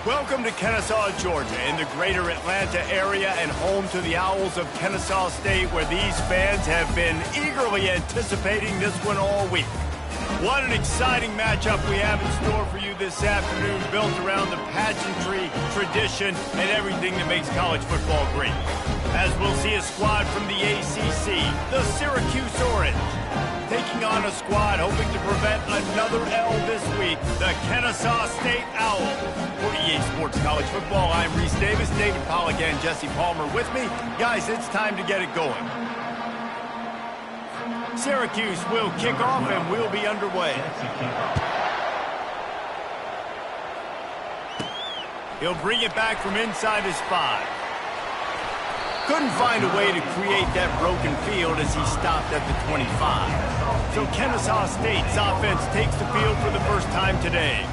Welcome to Kennesaw, Georgia, in the greater Atlanta area and home to the Owls of Kennesaw State, where these fans have been eagerly anticipating this one all week. What an exciting matchup we have in store for you this afternoon, built around the pageantry, tradition, and everything that makes college football great. As we'll see a squad from the ACC, the Syracuse Orange, taking on a squad hoping to prevent another L this week, the Kennesaw State Owls. For EA Sports College Football, I'm Reese Davis, David Pollack, and Jesse Palmer with me. Guys, it's time to get it going. Syracuse will kick off and we'll be underway. He'll bring it back from inside his 5. Couldn't find a way to create that broken field as he stopped at the 25. So Kennesaw State's offense takes the field for the first time today.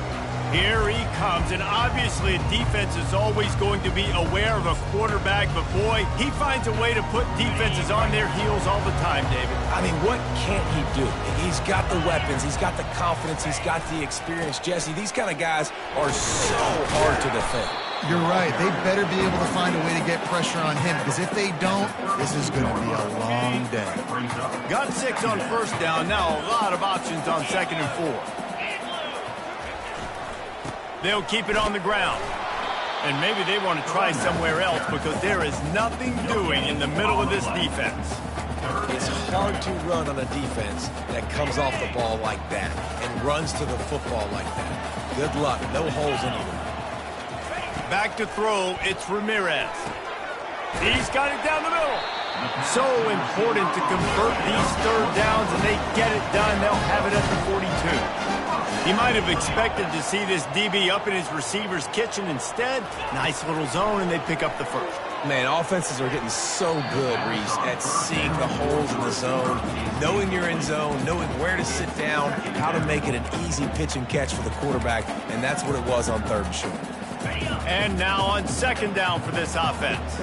Here he comes, and obviously a defense is always going to be aware of a quarterback, but boy, he finds a way to put defenses on their heels all the time, David. I mean, what can't he do? He's got the weapons, he's got the confidence, he's got the experience. Jesse, these kind of guys are so hard to defend. You're right. They better be able to find a way to get pressure on him, because if they don't, this is going to be a long day. Got 6 on first down. Now a lot of options on 2nd and 4. They'll keep it on the ground. And maybe they want to try somewhere else because there is nothing doing in the middle of this defense. It's hard to run on a defense that comes off the ball like that and runs to the football like that. Good luck. No holes anywhere. Back to throw, it's Ramirez. He's got it down the middle. So important to convert these third downs, and they get it done. They'll have it at the 42. He might have expected to see this DB up in his receiver's kitchen. Instead, nice little zone, and they pick up the first. Man, offenses are getting so good, Reese, at seeing the holes in the zone, knowing you're in zone, knowing where to sit down, how to make it an easy pitch and catch for the quarterback, and that's what it was on 3rd and short. And now on 2nd down for this offense.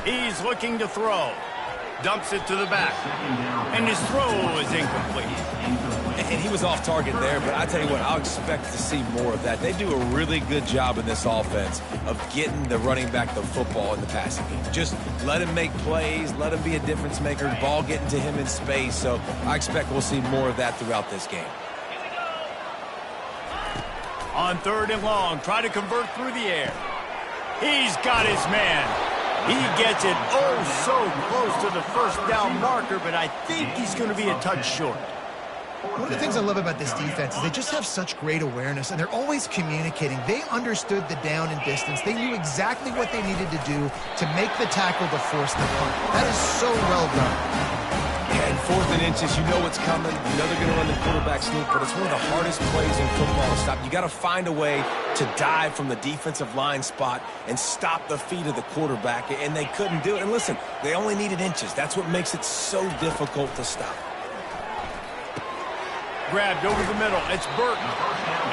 He's looking to throw. Dumps it to the back. And his throw is incomplete. And he was off target there, but I tell you what, I'll expect to see more of that. They do a really good job in this offense of getting the running back the football in the passing game. Just let him make plays, let him be a difference maker, ball getting to him in space. So I expect we'll see more of that throughout this game. On 3rd and long, try to convert through the air. He's got his man. He gets it so close to the first down marker, but I think he's going to be a touch short. One of the things I love about this defense is they just have such great awareness, and they're always communicating. They understood the down and distance. They knew exactly what they needed to do to make the tackle to force the punt. That is so well done. Yeah, and 4th and inches, you know what's coming. You know they're going to run the quarterback sneak, but it's one of the hardest plays in football to stop. You got to find a way to dive from the defensive line spot and stop the feet of the quarterback, and they couldn't do it. And listen, they only needed inches. That's what makes it so difficult to stop. Grabbed over the middle. It's Burton.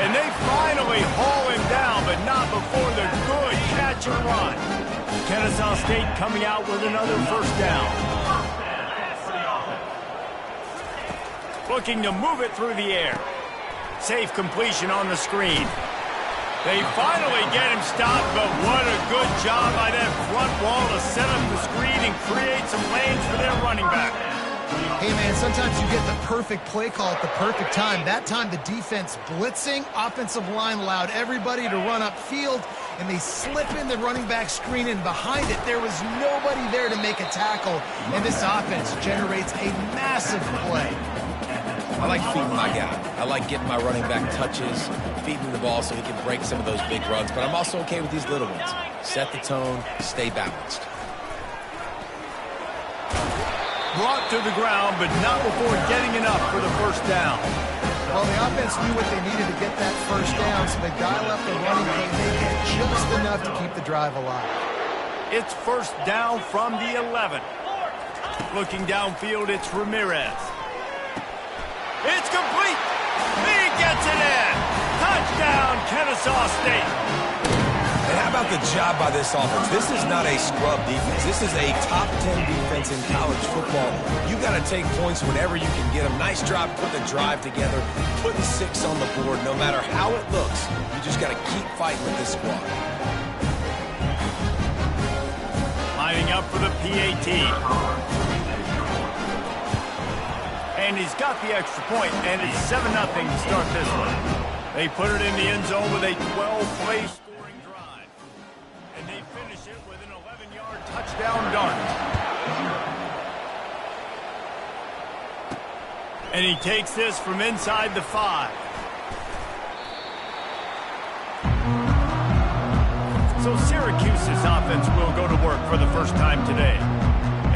And they finally haul him down, but not before the good catch and run. Kennesaw State coming out with another first down. Looking to move it through the air. Safe completion on the screen. They finally get him stopped, but what a good job by that front wall to set up the screen and create some lanes for their running back. Hey, man, sometimes you get the perfect play call at the perfect time. That time, the defense blitzing, offensive line allowed everybody to run upfield, and they slip in the running back screen, and behind it, there was nobody there to make a tackle, and this offense generates a massive play. I like feeding my guy. I like getting my running back touches, feeding the ball so he can break some of those big runs, but I'm also okay with these little ones. Set the tone, stay balanced. Brought to the ground, but not before getting enough for the first down. Well, the offense knew what they needed to get that first down, so they dial up the running game. They get just enough to keep the drive alive. It's first down from the 11. Looking downfield, it's Ramirez. It's complete. He gets it in. Touchdown, Kennesaw State. And how about the job by this offense? This is not a scrub defense. This is a top 10 defense in college football. You got to take points whenever you can get them. Nice job putting the drive together, putting 6 on the board. No matter how it looks, you just got to keep fighting with this squad. Lining up for the PAT. And he's got the extra point, and it's 7-0 to start this one. They put it in the end zone with a 12-play scoring drive. And they finish it with an 11-yard touchdown dart. And he takes this from inside the 5. So Syracuse's offense will go to work for the first time today.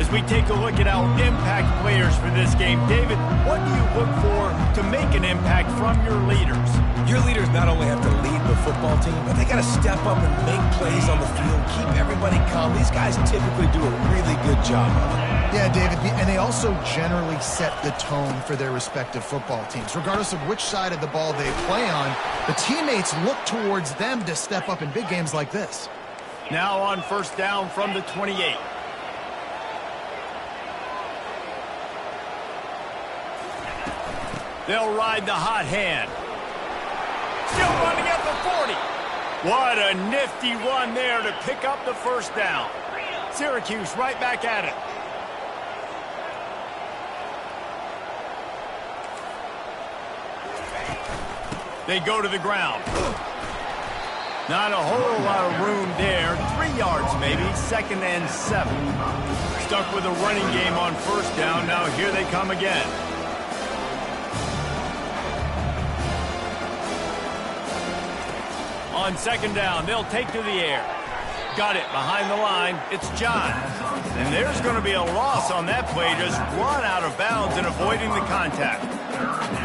As we take a look at our impact players for this game, David, what do you look for to make an impact from your leaders? Your leaders not only have to lead the football team, but they got to step up and make plays on the field, keep everybody calm. These guys typically do a really good job of it. Yeah, David, and they also generally set the tone for their respective football teams. Regardless of which side of the ball they play on, the teammates look towards them to step up in big games like this. Now on first down from the 28. They'll ride the hot hand. Still running at the 40. What a nifty run there to pick up the first down. Syracuse right back at it. They go to the ground. Not a whole lot of room there. 3 yards maybe, 2nd and 7. Stuck with a running game on first down. Now here they come again. On 2nd down, they'll take to the air. Got it behind the line. It's John. And there's going to be a loss on that play. Just run out of bounds and avoiding the contact.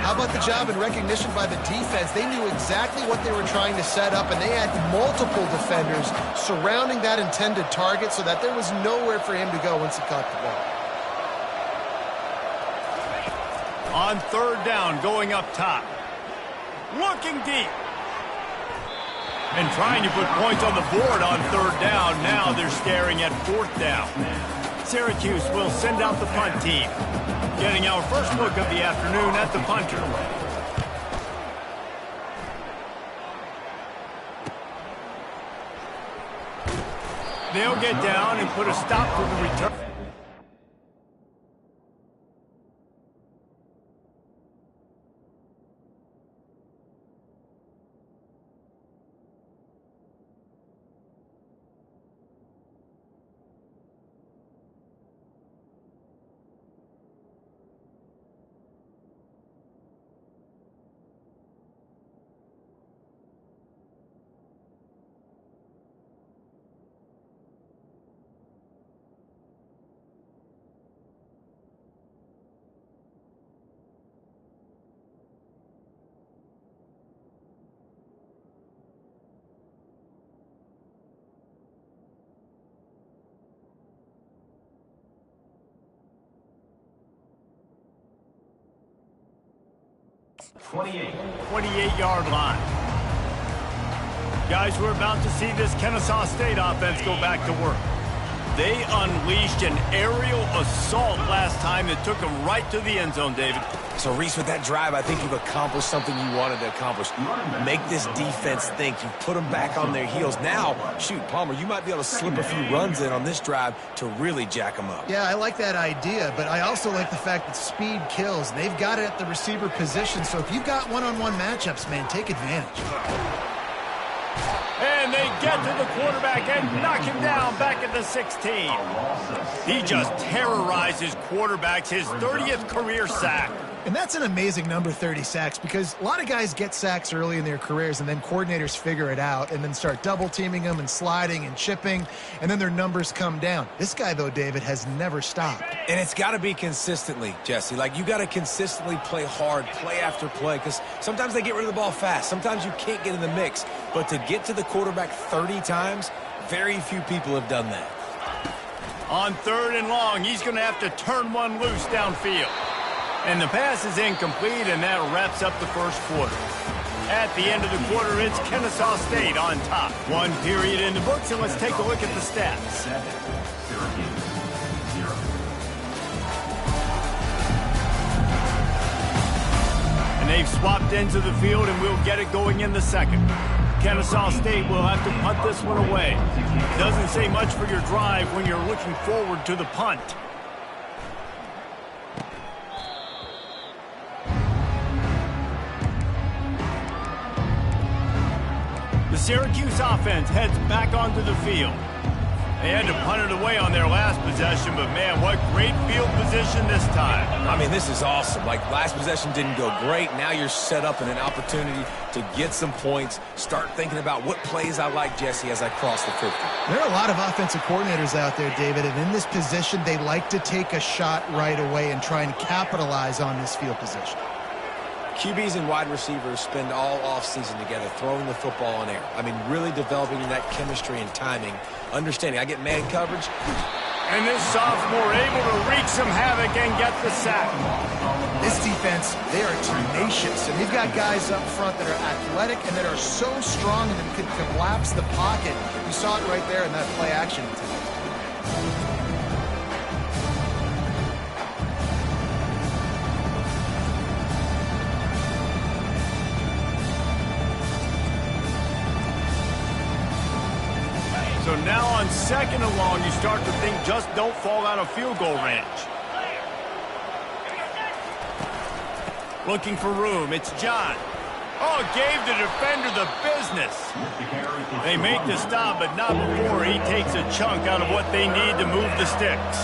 How about the job and recognition by the defense? They knew exactly what they were trying to set up, and they had multiple defenders surrounding that intended target so that there was nowhere for him to go once he caught the ball. On 3rd down, going up top. Looking deep. And trying to put points on the board on 3rd down. Now they're staring at 4th down. Syracuse will send out the punt team. Getting our first look of the afternoon at the punter. They'll get down and put a stop to the return. Twenty-eight-yard line. Guys, we're about to see this Kennesaw State offense go back to work. They unleashed an aerial assault last time that took them right to the end zone, David. So, Reese, with that drive, I think you've accomplished something you wanted to accomplish. Make this defense think. You've put them back on their heels. Now, shoot, Palmer, you might be able to slip a few runs in on this drive to really jack them up. Yeah, I like that idea, but I also like the fact that speed kills. They've got it at the receiver position, so if you've got one-on-one matchups, man, take advantage. And they get to the quarterback and knock him down back at the 16. He just terrorizes quarterbacks, his 30th career sack. And that's an amazing number, 30 sacks, because a lot of guys get sacks early in their careers, and then coordinators figure it out and then start double-teaming them and sliding and chipping, and then their numbers come down. This guy, though, David, has never stopped. And it's got to be consistently, Jesse. Like, you got to consistently play hard, play after play, because sometimes they get rid of the ball fast. Sometimes you can't get in the mix. But to get to the quarterback 30 times, very few people have done that. On 3rd and long, he's going to have to turn one loose downfield. And the pass is incomplete, and that wraps up the first quarter. At the end of the quarter, it's Kennesaw State on top. One period in the books, and let's take a look at the stats. 7, Syracuse, 0. And they've swapped ends of the field, and we'll get it going in the second. Kennesaw State will have to punt this one away. Doesn't say much for your drive when you're looking forward to the punt. The Syracuse offense heads back onto the field. They had to punt it away on their last possession, but man, what great field position this time. I mean, this is awesome. Like, last possession didn't go great. Now you're set up in an opportunity to get some points. Start thinking about what plays I like, Jesse, as I cross the 50. There are a lot of offensive coordinators out there, David, and in this position, they like to take a shot right away and try and capitalize on this field position. QBs and wide receivers spend all offseason together throwing the football in air. I mean, really developing that chemistry and timing. Understanding, I get man coverage. And this sophomore able to wreak some havoc and get the sack. This defense, they are tenacious, and they've got guys up front that are athletic and that are so strong and can collapse the pocket. You saw it right there in that play action attempt. So now on second and long, you start to think just don't fall out of field goal range. Looking for room, it's John. Oh, gave the defender the business. They make the stop, but not before he takes a chunk out of what they need to move the sticks.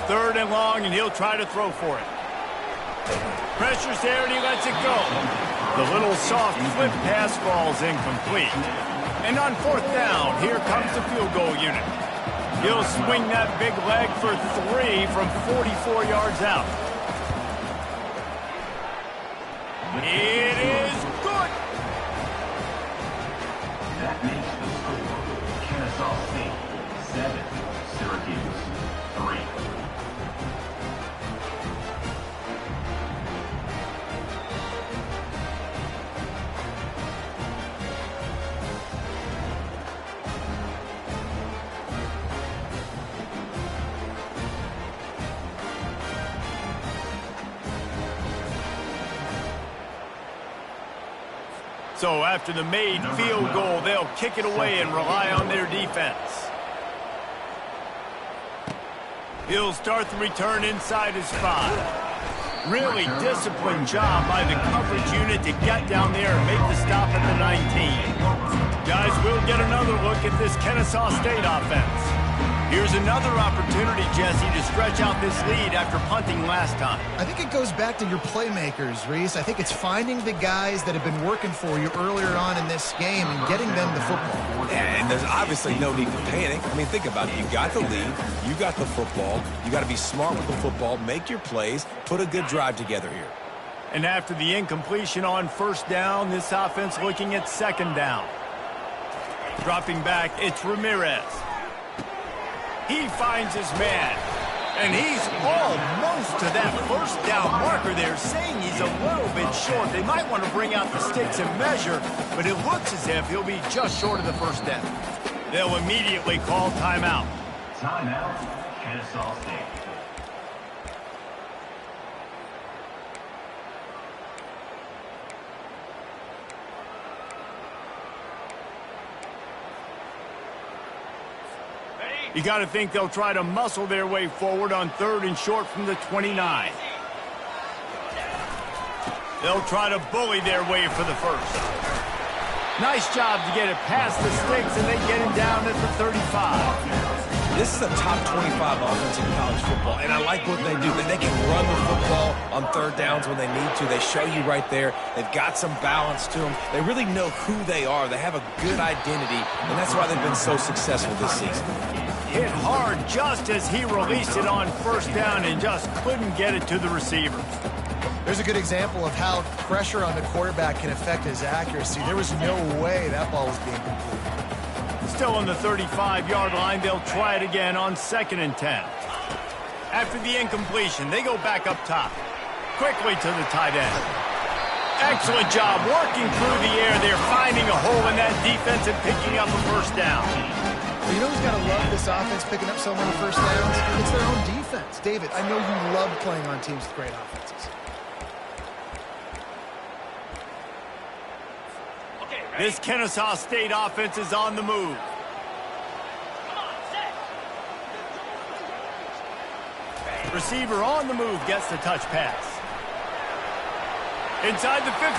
Third and long, and he'll try to throw for it. Pressure's there, and he lets it go. The little soft flip pass falls incomplete. And on fourth down, here comes the field goal unit. He'll swing that big leg for 3 from 44 yards out. It is good. That makes the score Kennesaw State 7, Syracuse 3. So after the made field goal, they'll kick it away and rely on their defense. He'll start the return inside his 5. Really disciplined job by the coverage unit to get down there and make the stop at the 19. Guys, we'll get another look at this Kennesaw State offense. Here's another opportunity, Jesse, to stretch out this lead after punting last time. I think it goes back to your playmakers, Reese. I think it's finding the guys that have been working for you earlier on in this game and getting them the football. Yeah, and there's obviously no need to panic. I mean, think about it. You got the lead. You got the football. You got to be smart with the football, make your plays, put a good drive together here. And after the incompletion on first down, this offense looking at second down. Dropping back, it's Ramirez. He finds his man, and he's almost to that first down marker there, saying he's a little bit short. They might want to bring out the sticks and measure, but it looks as if he'll be just short of the first down. They'll immediately call timeout. Timeout, Kennesaw State. You got to think they'll try to muscle their way forward on third and short from the 29. They'll try to bully their way for the first. Nice job to get it past the sticks, and they get him down at the 35. This is a top 25 offense in college football, and I like what they do. They can run the football on third downs when they need to. They show you right there. They've got some balance to them. They really know who they are. They have a good identity, and that's why they've been so successful this season. Hit hard just as he released it on first down and just couldn't get it to the receiver. There's a good example of how pressure on the quarterback can affect his accuracy. There was no way that ball was being completed. Still on the 35-yard line, they'll try it again on 2nd and 10. After the incompletion, they go back up top. quickly to the tight end. Excellent job working through the air there, finding a hole in that defense and picking up a first down. Well, you know who's got to love this offense picking up so many first downs? It's their own defense. David, I know you love playing on teams with great offenses. This Kennesaw State offense is on the move. Receiver on the move gets the touch pass. Inside the 15.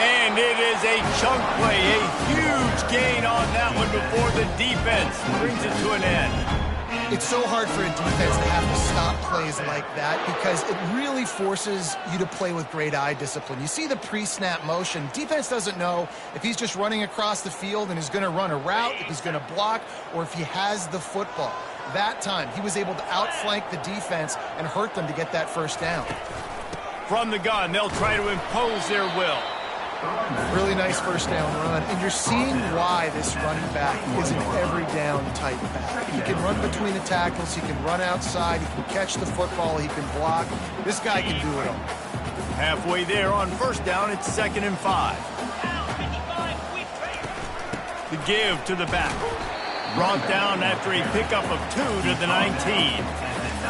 And it is a chunk play, a huge gain on that one before the defense brings it to an end. It's so hard for a defense to have to stop plays like that because it really forces you to play with great eye discipline. You see the pre-snap motion. Defense doesn't know if he's just running across the field and is going to run a route, if he's going to block, or if he has the football. That time, he was able to outflank the defense and hurt them to get that first down. From the gun, they'll try to impose their will. Really nice first down run, and you're seeing why this running back is an every down type back. He can run between the tackles, he can run outside, he can catch the football, he can block. This guy can do it all. Halfway there on first down, it's 2nd and 5. The give to the back. Brought down after a pickup of 2 to the 19.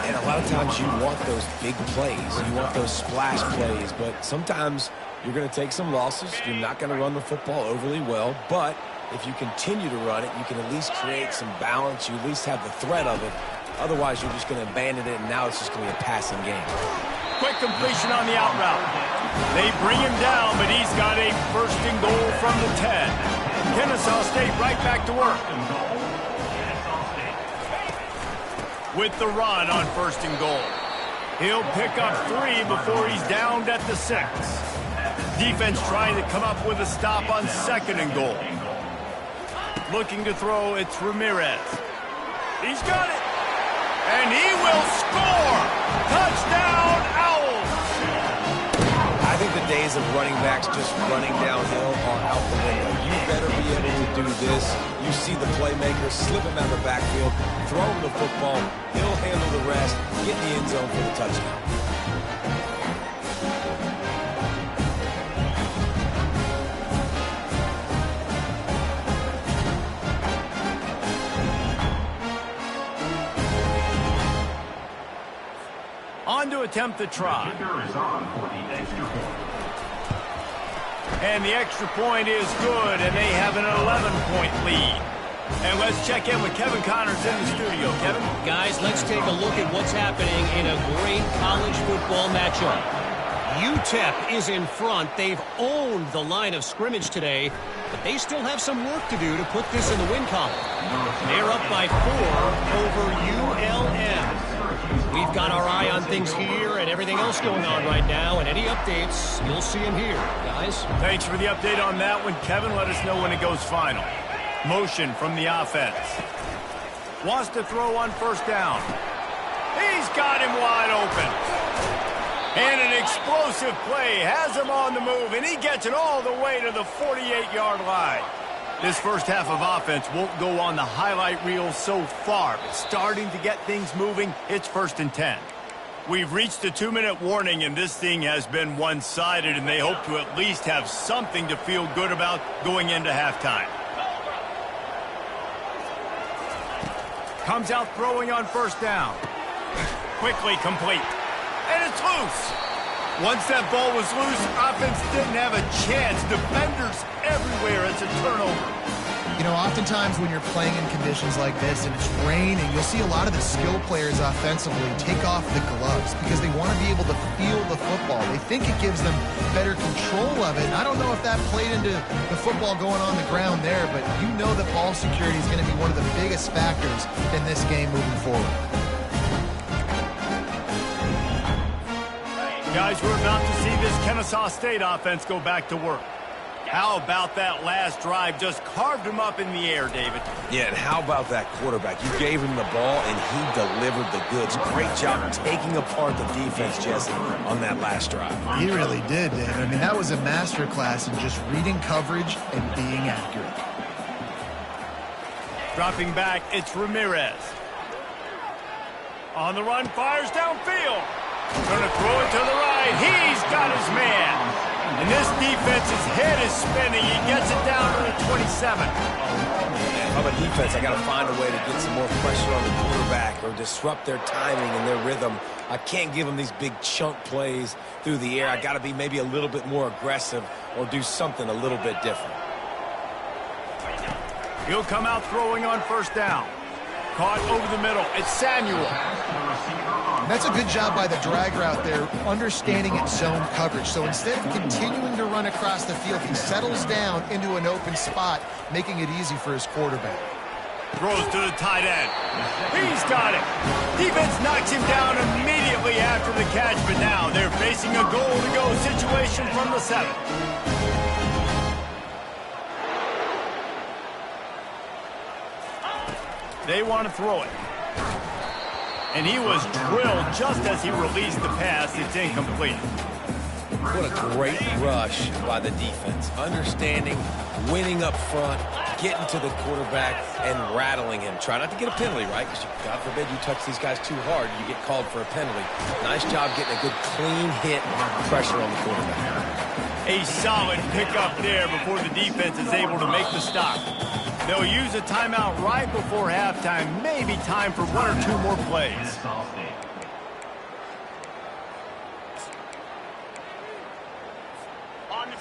And a lot of times you want those big plays. You want those splash plays. But sometimes you're going to take some losses. You're not going to run the football overly well. But if you continue to run it, you can at least create some balance. You at least have the threat of it. Otherwise, you're just going to abandon it, and now it's just going to be a passing game. Quick completion on the out route. They bring him down, but he's got a 1st and goal from the 10. Kennesaw State right back to work. With the run on 1st and goal. He'll pick up 3 before he's downed at the 6. Defense trying to come up with a stop on 2nd and goal. Looking to throw, it's Ramirez. He's got it. And he will score. Touchdown, Owls. I think the days of running backs just running downhill are out the window. You better be able to do this. You see the playmaker, slip him out of the backfield, throw him the football, he'll handle the rest, get in the end zone for the touchdown. On to attempt the try. And the extra point is good, and they have an 11-point lead. And let's check in with Kevin Connors in the studio. Kevin? Guys, let's take a look at what's happening in a great college football matchup. UTEP is in front. They've owned the line of scrimmage today, but they still have some work to do to put this in the win column. They're up by 4 over ULM. We've got our eye on things here and everything else going on right now, and any updates, you'll see them here, guys. Thanks for the update on that one, Kevin. Let us know when it goes final. Motion from the offense. Wants to throw on 1st down. He's got him wide open. And an explosive play has him on the move, and he gets it all the way to the 48-yard line. This first half of offense won't go on the highlight reel so far, but starting to get things moving, it's 1st and 10. We've reached the 2-minute warning, and this thing has been one-sided, and they hope to at least have something to feel good about going into halftime. Comes out throwing on 1st down. Quickly complete. And it's loose. Once that ball was loose, offense didn't have a chance. Defenders everywhere. It's a turnover. You know, oftentimes when you're playing in conditions like this and it's raining, you'll see a lot of the skill players offensively take off the gloves because they want to be able to feel the football. They think it gives them better control of it. And I don't know if that played into the football going on the ground there, but you know that ball security is going to be one of the biggest factors in this game moving forward. Guys, we're about to see this Kennesaw State offense go back to work. How about that last drive? Just carved him up in the air, David. Yeah, and how about that quarterback? You gave him the ball, and he delivered the goods. Great job taking apart the defense, Jesse, on that last drive. He really did, David. I mean, that was a masterclass in just reading coverage and being accurate. Dropping back, it's Ramirez. On the run, fires downfield. Gonna throw it to the right. He's got his man. And this defense's head is spinning. He gets it down to the 27. If I'm a defense, I got to find a way to get some more pressure on the quarterback or disrupt their timing and their rhythm. I can't give them these big chunk plays through the air. I got to be maybe a little bit more aggressive or do something a little bit different. He'll come out throwing on first down. Caught over the middle. It's Samuel. That's a good job by the drag route there, understanding its zone coverage. So instead of continuing to run across the field, he settles down into an open spot, making it easy for his quarterback. Throws to the tight end. He's got it. Defense knocks him down immediately after the catch, but now they're facing a goal-to-go situation from the 7. They want to throw it. And he was drilled just as he released the pass. It's incomplete. What a great rush by the defense. Understanding, winning up front, getting to the quarterback, and rattling him. Try not to get a penalty, right? Because God forbid you touch these guys too hard, you get called for a penalty. Nice job getting a good clean hit, pressure on the quarterback. A solid pickup there before the defense is able to make the stop. They'll use a timeout right before halftime. Maybe time for 1 or 2 more plays.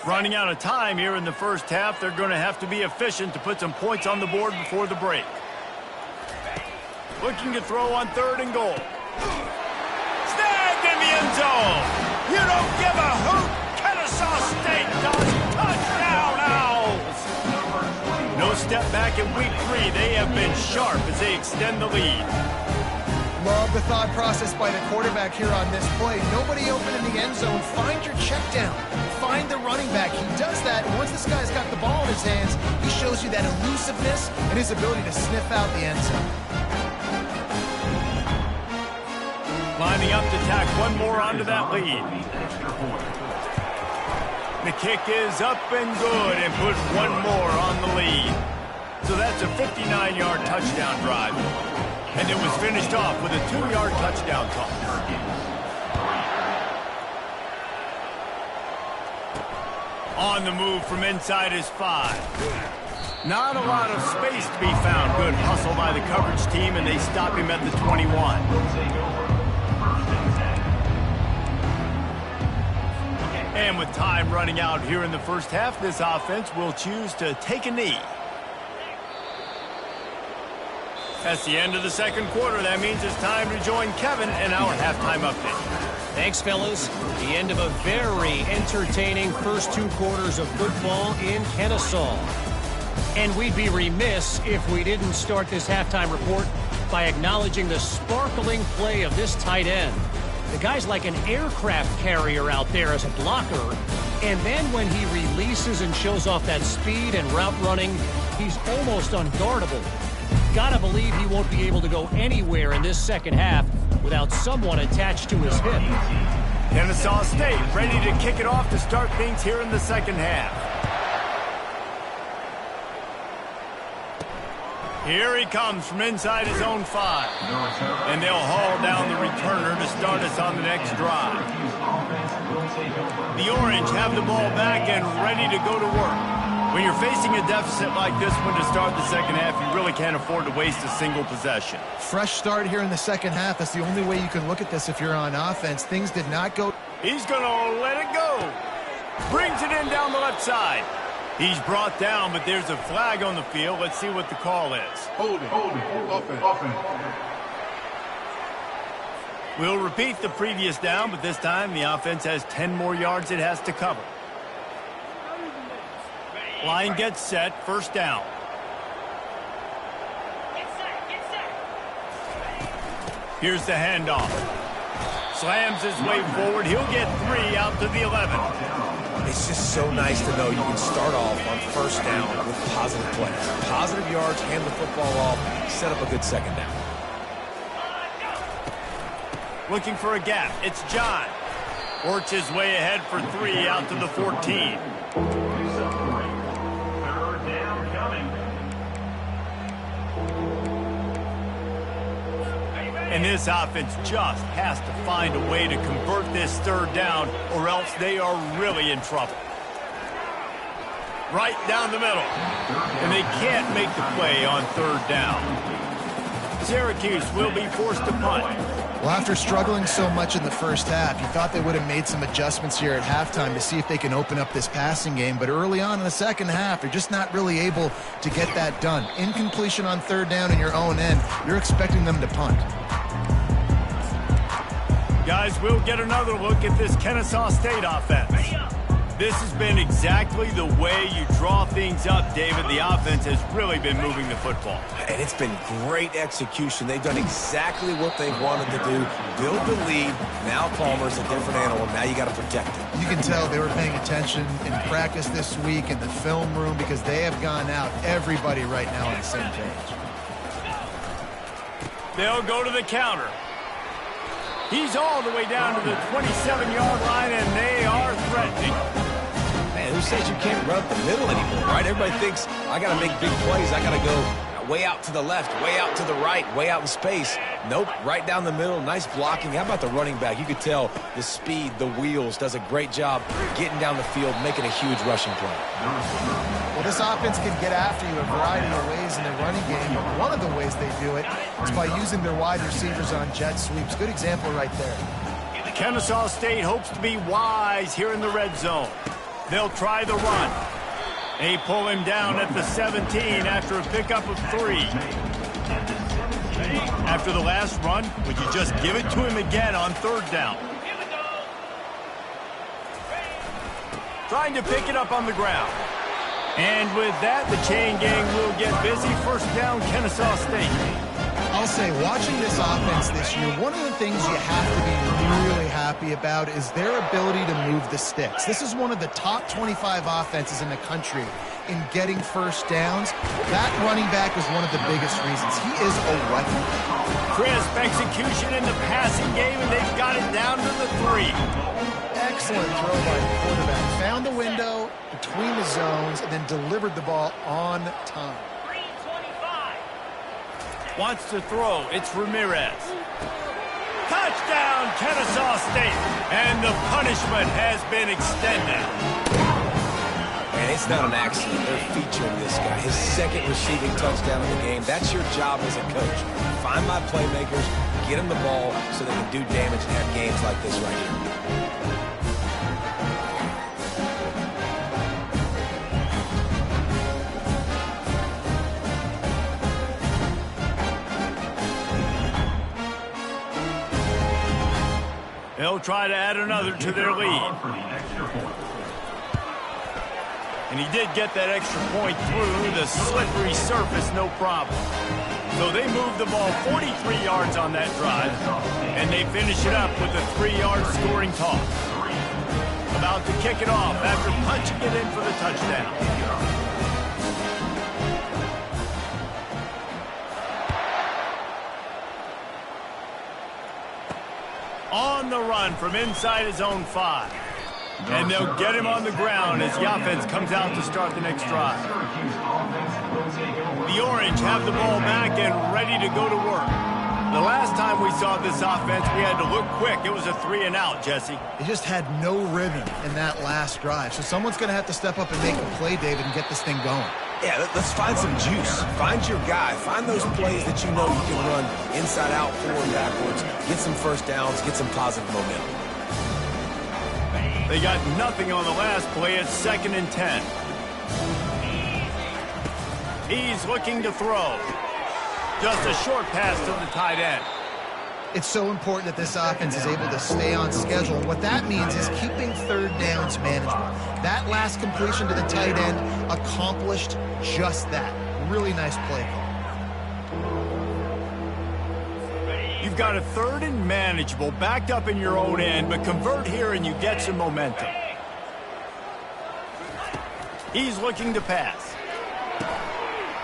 Running out of time here in the first half. They're going to have to be efficient to put some points on the board before the break. Looking to throw on 3rd and goal. Snagged in the end zone. You don't give a hoot. Kennesaw State does. Touchdown, Owls. No step back in week 3. They have been sharp as they extend the lead. Love the thought process by the quarterback here on this play. Nobody open in the end zone. Find your check down. Find the running back. He does that, and once this guy's got the ball in his hands, he shows you that elusiveness and his ability to sniff out the end zone. Lining up to tack one more onto that lead. The kick is up and good and put one more on the lead. So that's a 59-yard touchdown drive. And it was finished off with a 2-yard touchdown toss. On the move from inside his 5. Not a lot of space to be found. Good hustle by the coverage team, and they stop him at the 21. And with time running out here in the first half, this offense will choose to take a knee. That's the end of the second quarter. That means it's time to join Kevin in our halftime update. Thanks, fellas. The end of a very entertaining first 2 quarters of football in Kennesaw. And we'd be remiss if we didn't start this halftime report by acknowledging the sparkling play of this tight end. The guy's like an aircraft carrier out there as a blocker. And then when he releases and shows off that speed and route running, he's almost unguardable. Gotta believe he won't be able to go anywhere in this second half without someone attached to his hip. Kennesaw State ready to kick it off to start things here in the second half. Here he comes from inside his own 5. And they'll haul down the returner to start us on the next drive. The Orange have the ball back and ready to go to work. When you're facing a deficit like this one to start the second half, you really can't afford to waste a single possession. Fresh start here in the second half. That's the only way you can look at this if you're on offense. Things did not go. He's going to let it go. Brings it in down the left side. He's brought down, but there's a flag on the field. Let's see what the call is. Hold it. Offense. We'll repeat the previous down, but this time the offense has 10 more yards it has to cover. Line gets set, first down. Here's the handoff. Slams his way forward. He'll get 3 out to the 11. It's just so nice to know you can start off on first down with positive plays. Positive yards, hand the football off, set up a good second down. Looking for a gap. It's John. Works his way ahead for 3 out to the 14. And this offense just has to find a way to convert this third down, or else they are really in trouble. Right down the middle. And they can't make the play on third down. Syracuse will be forced to punt. Well, after struggling so much in the first half, you thought they would have made some adjustments here at halftime to see if they can open up this passing game. But early on in the second half, they're just not really able to get that done. Incompletion on third down in your own end, you're expecting them to punt. Guys, we'll get another look at this Kennesaw State offense. This has been exactly the way you draw things up, David. The offense has really been moving the football. And it's been great execution. They've done exactly what they wanted to do. Build the lead. Now Palmer's a different animal. Now you got to protect it. You can tell they were paying attention in practice this week in the film room because they have gone out, everybody right now on the same page. They'll go to the counter. He's all the way down to the 27-yard line, and they are threatening. Man, who says you can't run up the middle anymore, right? Everybody thinks, I got to make big plays. I got to go way out to the left, way out to the right, way out in space. Nope, right down the middle. Nice blocking. How about the running back? You could tell the speed, the wheels, does a great job getting down the field, making a huge rushing play. Well, this offense can get after you a variety of ways in their running game, but one of the ways they do it is by using their wide receivers on jet sweeps. Good example right there. Kennesaw State hopes to be wise here in the red zone. They'll try the run. They pull him down at the 17 after a pickup of 3. After the last run, would you just give it to him again on third down? Trying to pick it up on the ground. And with that, the chain gang will get busy. First down, Kennesaw State. I'll say, watching this offense this year, one of the things you have to be really happy about is their ability to move the sticks. This is one of the top 25 offenses in the country in getting first downs. That running back is one of the biggest reasons. He is a weapon. Crisp execution in the passing game, and they've got it down to the 3. Excellent throw by the quarterback. Found the window between the zones and then delivered the ball on time. Wants to throw. It's Ramirez. Touchdown, Kennesaw State. And the punishment has been extended. And it's not an accident. They're featuring this guy. His second receiving touchdown in the game. That's your job as a coach. Find my playmakers, get them the ball so they can do damage and have games like this right here. They'll try to add another to their lead. And he did get that extra point through the slippery surface, no problem. So they moved the ball 43 yards on that drive, and they finish it up with a 3-yard scoring toss. About to kick it off after punching it in for the touchdown. On the run from inside his own 5. And they'll get him on the ground as the offense comes out to start the next drive. The Orange have the ball back and ready to go to work. The last time we saw this offense, we had to look quick. It was a 3-and-out, Jesse. They just had no rhythm in that last drive. So someone's going to have to step up and make a play, David, and get this thing going. Yeah, let's find some juice. Find your guy. Find those plays that you know you can run inside out, forward, backwards. Get some first downs. Get some positive momentum. They got nothing on the last play. It's 2nd and 10. He's looking to throw. Just a short pass to the tight end. It's so important that this offense is able to stay on schedule. What that means is keeping third downs manageable. That last completion to the tight end accomplished just that. Really nice play call. You've got a 3rd and manageable, backed up in your own end, but convert here and you get some momentum. He's looking to pass.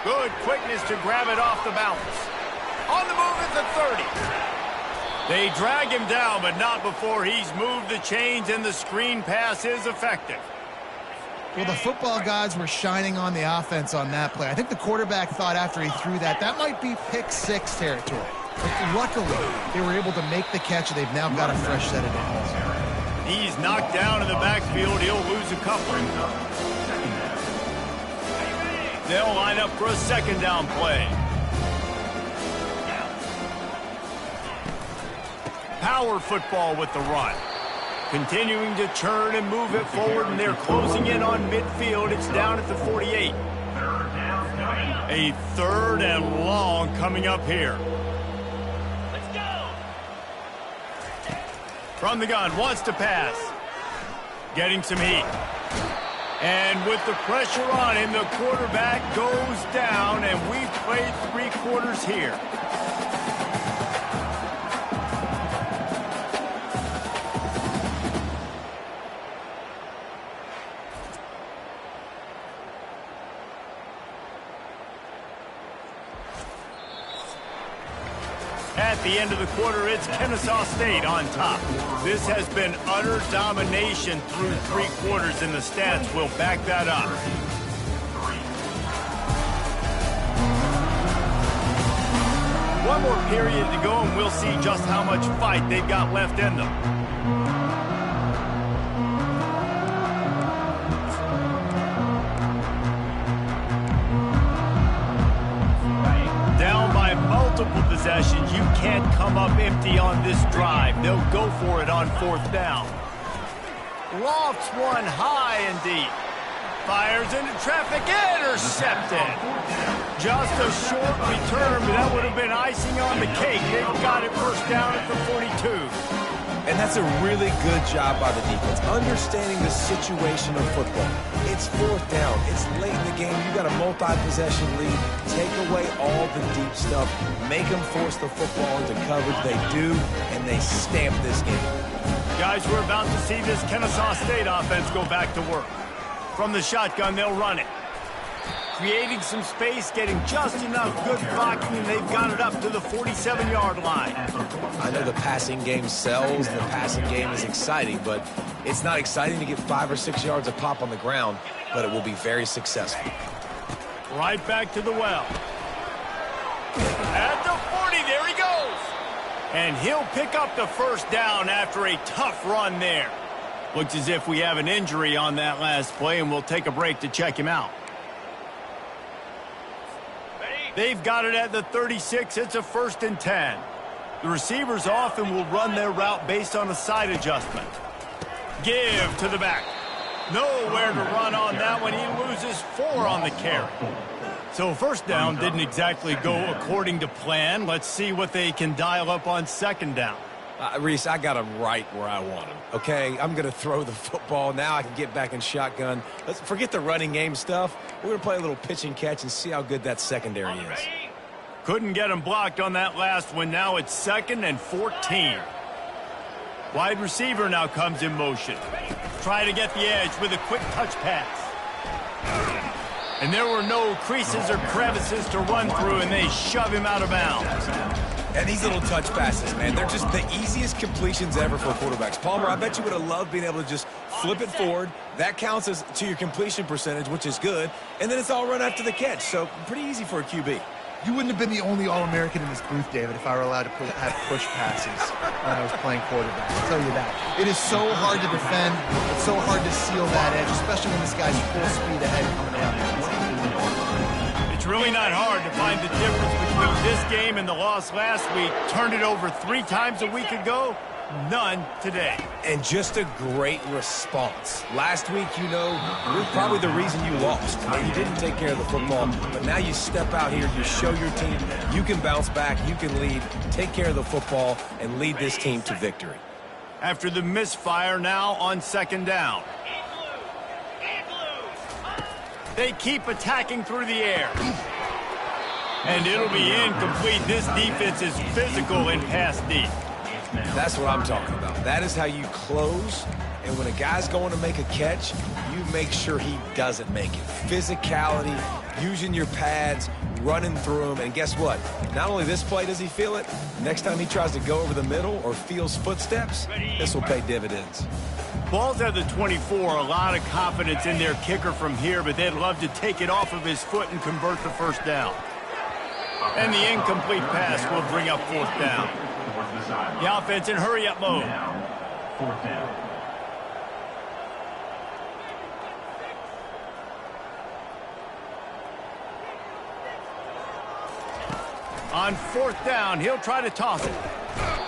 Good quickness to grab it off the bounce. On the move at the 30. They drag him down, but not before he's moved the chains, and the screen pass is effective. Well, the football gods were shining on the offense on that play. I think the quarterback thought after he threw that might be pick 6 territory. But luckily, they were able to make the catch, and they've now got a fresh set of downs. He's knocked down in the backfield. He'll lose a couple. They'll line up for a second down play. Power football with the run. Continuing to turn and move it forward, and they're closing in on midfield. It's down at the 48. A third and long coming up here. Let's go. From the gun, wants to pass. Getting some heat. And with the pressure on him, the quarterback goes down, and we've played 3 quarters here. At the end of the quarter, it's Kennesaw State on top. This has been utter domination through 3 quarters, and the stats will back that up. One more period to go, and we'll see just how much fight they've got left in them. Multiple possessions. You can't come up empty on this drive. They'll go for it on 4th down. Lofts one high and deep. Fires into traffic. Intercepted. Just a short return, but that would have been icing on the cake. They've got it first down at the 42. And that's a really good job by the defense, understanding the situation of football. It's 4th down. It's late in the game. You got a multi-possession lead. Take away all the deep stuff. Make them force the football into coverage. They do, and they stamp this game. Guys, we're about to see this Kennesaw State offense go back to work. From the shotgun, they'll run it. Creating some space, getting just enough good blocking, and they've got it up to the 47-yard line. I know the passing game sells, the passing game is exciting, but it's not exciting to get 5 or 6 yards a pop on the ground, but it will be very successful. Right back to the well. At the 40, there he goes. And he'll pick up the first down after a tough run there. Looks as if we have an injury on that last play, and we'll take a break to check him out. They've got it at the 36. It's a 1st and 10. The receivers often will run their route based on a side adjustment. Give to the back. Nowhere to run on that one. He loses 4 on the carry. So 1st down didn't exactly go according to plan. Let's see what they can dial up on 2nd down. Reese, I got him right where I want him. Okay, I'm going to throw the football. Now I can get back in shotgun. Let's forget the running game stuff. We're going to play a little pitch and catch and see how good that secondary is. Couldn't get him blocked on that last one. Now it's 2nd and 14. Wide receiver now comes in motion. Try to get the edge with a quick touch pass. And there were no creases or crevices to run through, and they shove him out of bounds. And these little touch passes, man, they're just the easiest completions ever for quarterbacks. Palmer, I bet you would have loved being able to just flip it forward. That counts as to your completion percentage, which is good. And then it's all run after the catch. So pretty easy for a QB. You wouldn't have been the only All-American in this booth, David, if I were allowed to have push passes when I was playing quarterback. I'll tell you that. It is so hard to defend. It's so hard to seal that edge, especially when this guy's full speed ahead coming down. It's really not hard to find the difference between this game and the loss last week. Turned it over 3 times a week ago. None today. And just a great response. Last week, you know, was probably the reason you lost. You didn't take care of the football, but now you step out here, you show your team you can bounce back, you can lead, take care of the football, and lead this team to victory. After the misfire, now on 2nd down. They keep attacking through the air. And it'll be incomplete. This defense is physical and pass deep. That's what I'm talking about. That is how you close. And when a guy's going to make a catch, you make sure he doesn't make it. Physicality, using your pads, running through them. And guess what? Not only this play does he feel it, next time he tries to go over the middle or feels footsteps, this will pay dividends. Ball's at the 24. A lot of confidence in their kicker from here, but they'd love to take it off of his foot and convert the first down. And the incomplete pass will bring up fourth down. The offense in hurry-up mode. Now, fourth down. On fourth down, he'll try to toss it.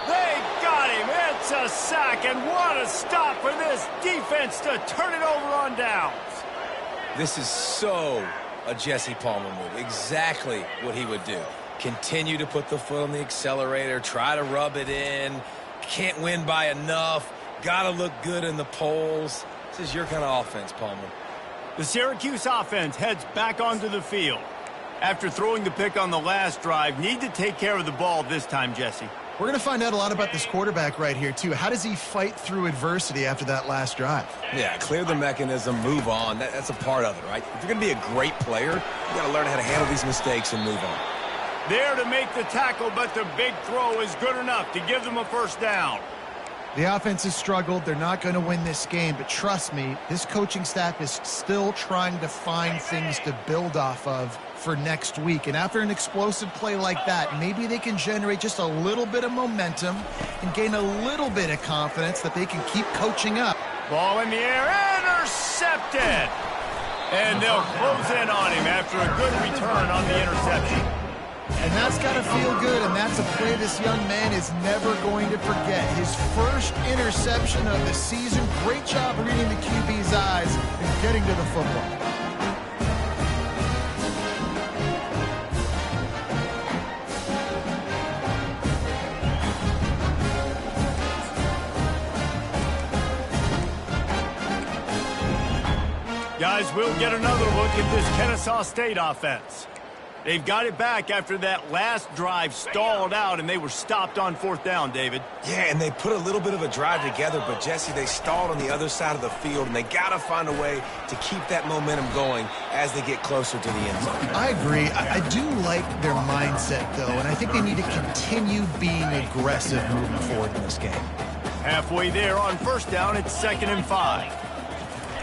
They got him. It's a sack, and what a stop for this defense to turn it over on downs. This is so a Jesse Palmer move. Exactly what he would do. Continue to put the foot on the accelerator, try to rub it in. Can't win by enough. Got to look good in the polls. This is your kind of offense, Palmer. The Syracuse offense heads back onto the field. After throwing the pick on the last drive, need to take care of the ball this time, Jesse. We're going to find out a lot about this quarterback right here, too. How does he fight through adversity after that last drive? Yeah, clear the mechanism, move on. That's a part of it, right? If you're going to be a great player, you got to learn how to handle these mistakes and move on. There to make the tackle, but the big throw is good enough to give them a first down. The offense has struggled. They're not going to win this game, but trust me, this coaching staff is still trying to find things to build off of for next week. And after an explosive play like that, maybe they can generate just a little bit of momentum and gain a little bit of confidence that they can keep coaching up. Ball in the air, intercepted! And they'll close in on him after a good return on the interception. And that's got to feel good, and that's a play this young man is never going to forget. His first interception of the season. Great job reading the QB's eyes and getting to the football. Guys, we'll get another look at this Kennesaw State offense. They've got it back after that last drive stalled out, and they were stopped on fourth down, David. Yeah, and they put a little bit of a drive together, but, Jesse, they stalled on the other side of the field, and they got to find a way to keep that momentum going as they get closer to the end zone. I agree. I do like their mindset, though, and I think they need to continue being aggressive moving forward in this game. Halfway there on first down, it's 2nd and 5.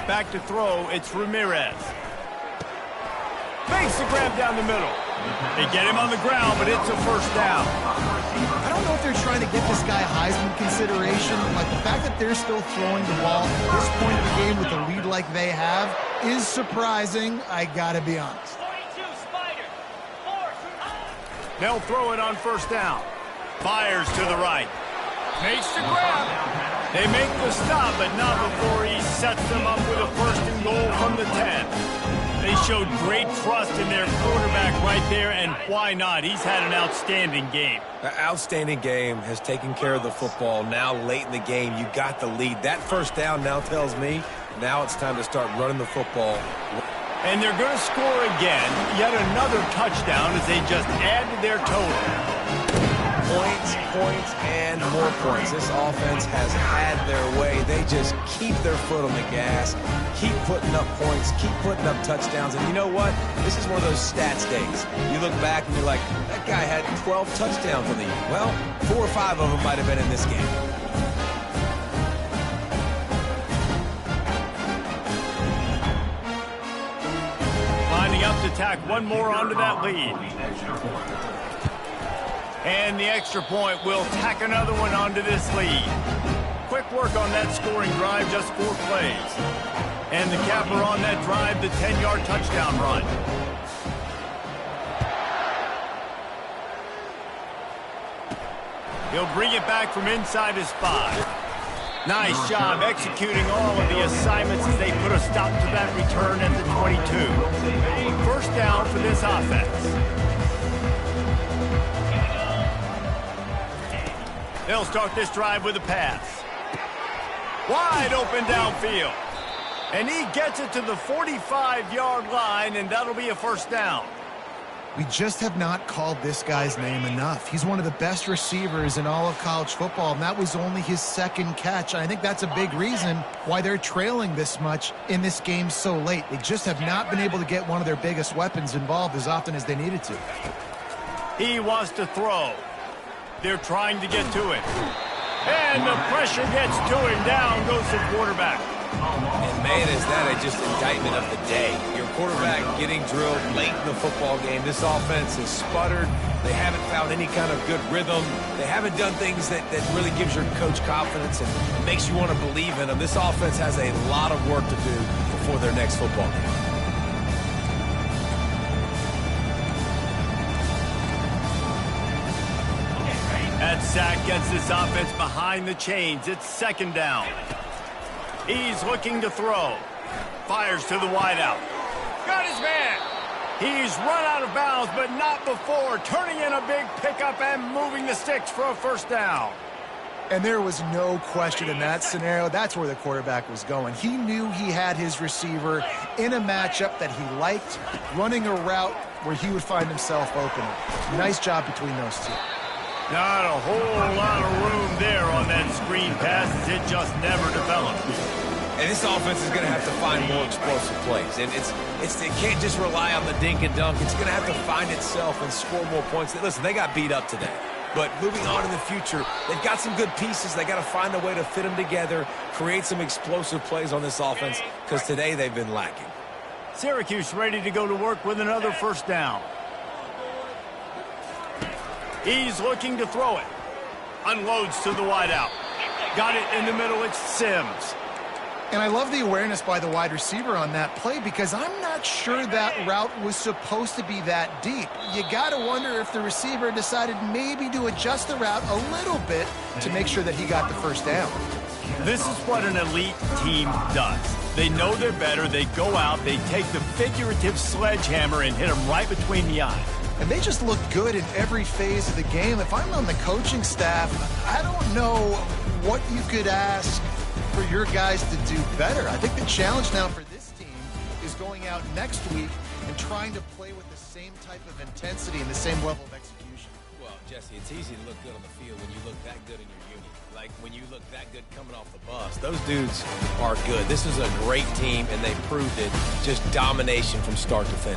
Back to throw, it's Ramirez. Makes the grab down the middle. They get him on the ground, but it's a first down. I don't know if they're trying to get this guy Heisman consideration. Like, the fact that they're still throwing the ball at this point in the game with a lead like they have is surprising, I gotta be honest. They'll throw it on first down. Fires to the right. Makes the grab. They make the stop, but not before he sets them up with a 1st and goal from the 10. They showed great trust in their quarterback right there, and why not? He's had an outstanding game. An outstanding game, has taken care of the football. Now late in the game, you got the lead. That first down now tells me now it's time to start running the football. And they're going to score again. Yet another touchdown as they just add to their total. Points, and more points. This offense has had their way. They just keep their foot on the gas, keep putting up points, keep putting up touchdowns. And you know what? This is one of those stats days. You look back and you're like, that guy had 12 touchdowns on the year. Well, 4 or 5 of them might have been in this game. Lining up to tack one more onto that lead. And the extra point will tack another one onto this lead. Quick work on that scoring drive, just 4 plays. And the capper on that drive, the 10-yard touchdown run. He'll bring it back from inside his 5. Nice job executing all of the assignments as they put a stop to that return at the 22. First down for this offense. They'll start this drive with a pass. Wide open downfield. And he gets it to the 45-yard line, and that'll be a first down. We just have not called this guy's name enough. He's one of the best receivers in all of college football, and that was only his 2nd catch. I think that's a big reason why they're trailing this much in this game so late. They just have not been able to get one of their biggest weapons involved as often as they needed to. He wants to throw. They're trying to get to it. And the pressure gets to him. Down goes the quarterback. And Man, is that just indictment of the day. Your quarterback getting drilled late in the football game. This offense has sputtered. They haven't found any kind of good rhythm. They haven't done things that really gives your coach confidence and makes you want to believe in them. This offense has a lot of work to do before their next football game. That sack gets this offense behind the chains. It's second down. He's looking to throw. Fires to the wideout. Got his man. He's run out of bounds, but not before turning in a big pickup and moving the sticks for a first down. And there was no question in that scenario. That's where the quarterback was going. He knew he had his receiver in a matchup that he liked, running a route where he would find himself open. Nice job between those two. Not a whole lot of room there on that screen pass as it just never developed. And this offense is going to have to find more explosive plays. And it can't just rely on the dink and dunk. It's going to have to find itself and score more points. Listen, they got beat up today. But moving on in the future, they've got some good pieces. They got to find a way to fit them together, create some explosive plays on this offense, because today they've been lacking. Syracuse ready to go to work with another first down. He's looking to throw it. Unloads to the wideout. Got it in the middle. It's Sims. And I love the awareness by the wide receiver on that play because I'm not sure that route was supposed to be that deep. You got to wonder if the receiver decided maybe to adjust the route a little bit to make sure that he got the first down. This is what an elite team does. They know they're better. They go out. They take the figurative sledgehammer and hit them right between the eyes. And they just look good in every phase of the game. If I'm on the coaching staff, I don't know what you could ask for your guys to do better. I think the challenge now for this team is going out next week and trying to play with the same type of intensity and the same level of execution. Well, Jesse, it's easy to look good on the field when you look that good in your unit. Like when you look that good coming off the bus. Those dudes are good. This is a great team, and they proved it. Just domination from start to finish.